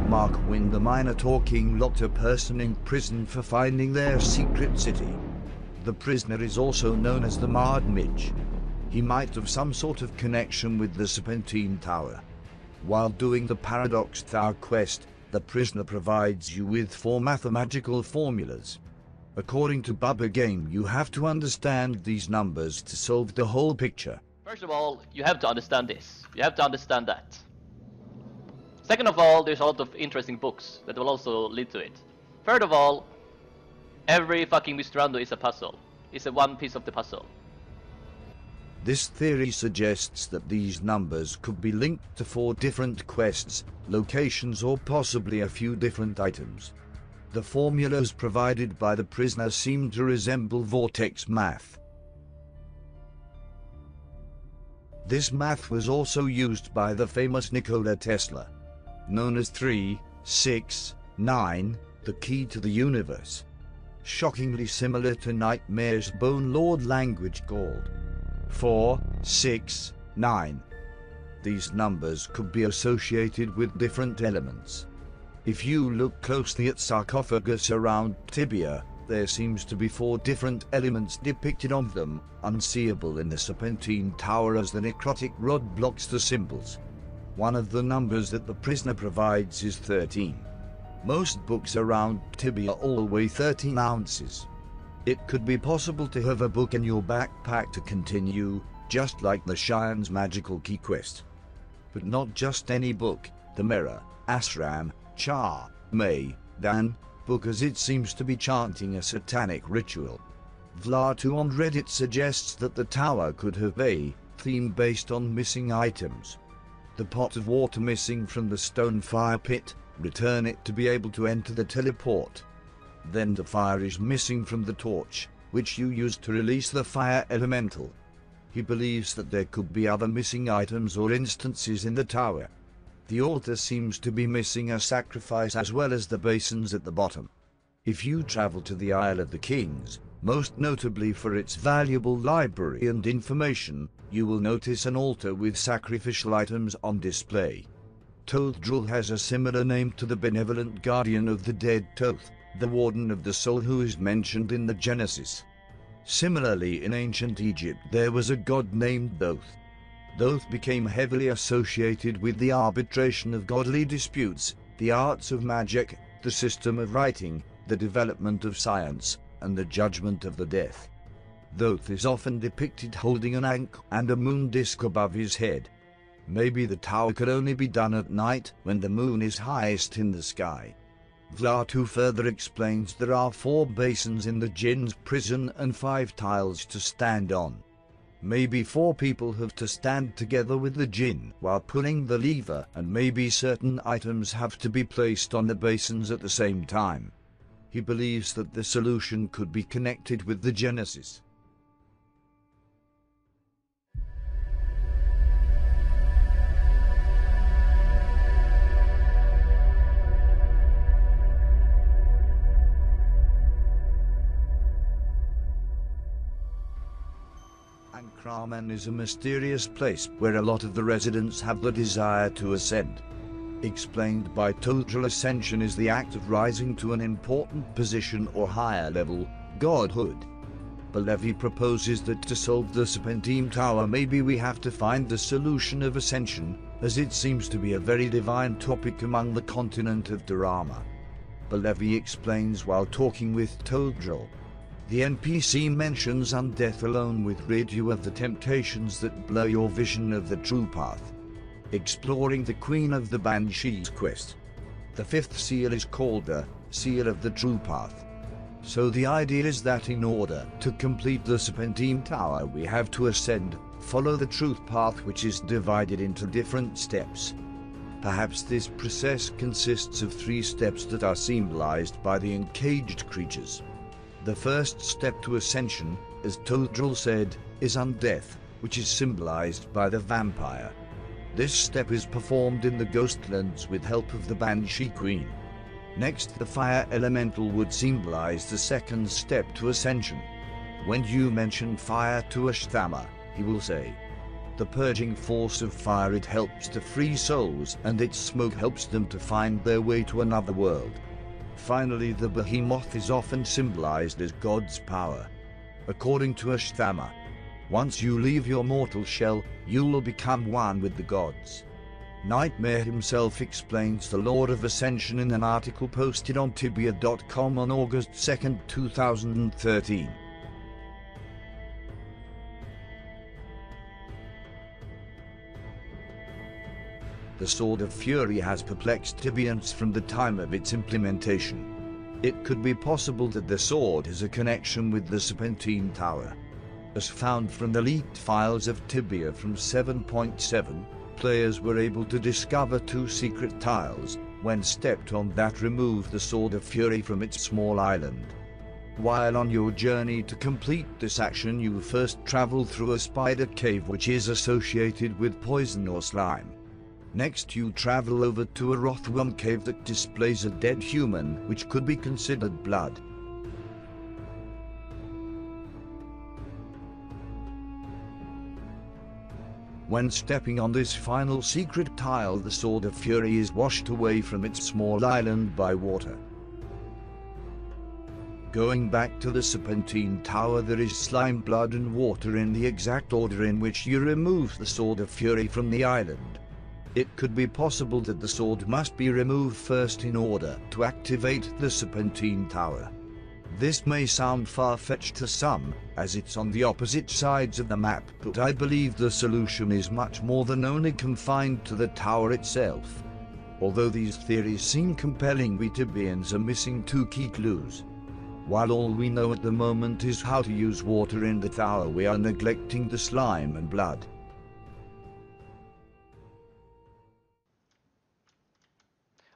Markwyn the Minotaur King locked a person in prison for finding their secret city. The prisoner is also known as the Mard Midge. He might have some sort of connection with the Serpentine Tower. While doing the Paradox Tower quest, the prisoner provides you with 4 mathematical formulas. According to Bubba Game, you have to understand these numbers to solve the whole picture. First of all, you have to understand this. You have to understand that. Second of all, there's a lot of interesting books that will also lead to it. Third of all, every fucking Mr. Rando is a puzzle. It's a one piece of the puzzle. This theory suggests that these numbers could be linked to 4 different quests, locations, or possibly a few different items. The formulas provided by the prisoner seem to resemble vortex math. This math was also used by the famous Nikola Tesla, known as 3, 6, 9, the key to the universe. Shockingly similar to Nightmare's Bone Lord language called 4, 6, 9. These numbers could be associated with different elements. If you look closely at sarcophagus around Tibia, there seems to be 4 different elements depicted on them, unseeable in the Serpentine Tower as the necrotic rod blocks the symbols. One of the numbers that the prisoner provides is 13. Most books around Tibia all weigh 13 ounces. It could be possible to have a book in your backpack to continue, just like the Cheyenne's magical key quest. But not just any book, the Mirror, Ashram, Cha, May, Dan book, as it seems to be chanting a satanic ritual. Vlad2 on Reddit suggests that the tower could have a theme based on missing items. The pot of water missing from the stone fire pit, return it to be able to enter the teleport. Then the fire is missing from the torch, which you used to release the fire elemental. He believes that there could be other missing items or instances in the tower. The altar seems to be missing a sacrifice as well as the basins at the bottom. If you travel to the Isle of the Kings, most notably for its valuable library and information, you will notice an altar with sacrificial items on display. Tothdril has a similar name to the benevolent guardian of the dead Toth, the Warden of the Soul, who is mentioned in the Genesis. Similarly, in ancient Egypt there was a god named Thoth. Thoth became heavily associated with the arbitration of godly disputes, the arts of magic, the system of writing, the development of science, and the judgment of the death. Thoth is often depicted holding an ankh and a moon disk above his head. Maybe the tower could only be done at night when the moon is highest in the sky. Vlad2 further explains there are 4 basins in the Jinn's prison and 5 tiles to stand on. Maybe 4 people have to stand together with the Jinn while pulling the lever, and maybe certain items have to be placed on the basins at the same time. He believes that the solution could be connected with the Genesis. Ankh-Rahman is a mysterious place where a lot of the residents have the desire to ascend. Explained by Tothdril, ascension is the act of rising to an important position or higher level, godhood. Balevi proposes that to solve the Serpentine Tower, maybe we have to find the solution of ascension, as it seems to be a very divine topic among the continent of Dorama. Balevi explains while talking with Tothdril. The NPC mentions undeath alone would rid you of the temptations that blur your vision of the true path. Exploring the Queen of the Banshees quest. The 5th seal is called the Seal of the True Path. So the idea is that in order to complete the Serpentine Tower we have to ascend, follow the truth path, which is divided into different steps. Perhaps this process consists of 3 steps that are symbolized by the encaged creatures. The first step to ascension, as Tothdril said, is undeath, which is symbolized by the vampire. This step is performed in the Ghostlands with help of the Banshee Queen. Next, the fire elemental would symbolize the second step to ascension. When you mention fire to Ashtama, he will say, The purging force of fire, it helps to free souls, and its smoke helps them to find their way to another world. Finally, the behemoth is often symbolized as God's power. According to Ashtama, once you leave your mortal shell, you will become one with the gods. Nightmare himself explains the Lord of Ascension in an article posted on Tibia.com on August 2, 2013. The Sword of Fury has perplexed Tibians from the time of its implementation. It could be possible that the sword has a connection with the Serpentine Tower. As found from the leaked files of Tibia from 7.7, players were able to discover two secret tiles. When stepped on that removed the Sword of Fury from its small island. While on your journey to complete this action, you first travel through a spider cave which is associated with poison or slime. Next you travel over to a Rothworm cave that displays a dead human, which could be considered blood. When stepping on this final secret tile, the Sword of Fury is washed away from its small island by water. Going back to the Serpentine Tower, there is slime, blood and water in the exact order in which you remove the Sword of Fury from the island. It could be possible that the sword must be removed first in order to activate the Serpentine Tower. This may sound far-fetched to some, as it's on the opposite sides of the map, but I believe the solution is much more than only confined to the tower itself. Although these theories seem compelling, we Tibians are missing two key clues. While all we know at the moment is how to use water in the tower, we are neglecting the slime and blood.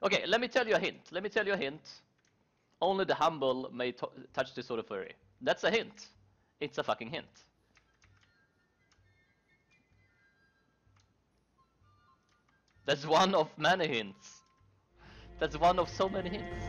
Okay, let me tell you a hint. Only the humble may touch the Sword of Fury. That's a hint. It's a fucking hint. That's one of many hints. That's one of so many hints.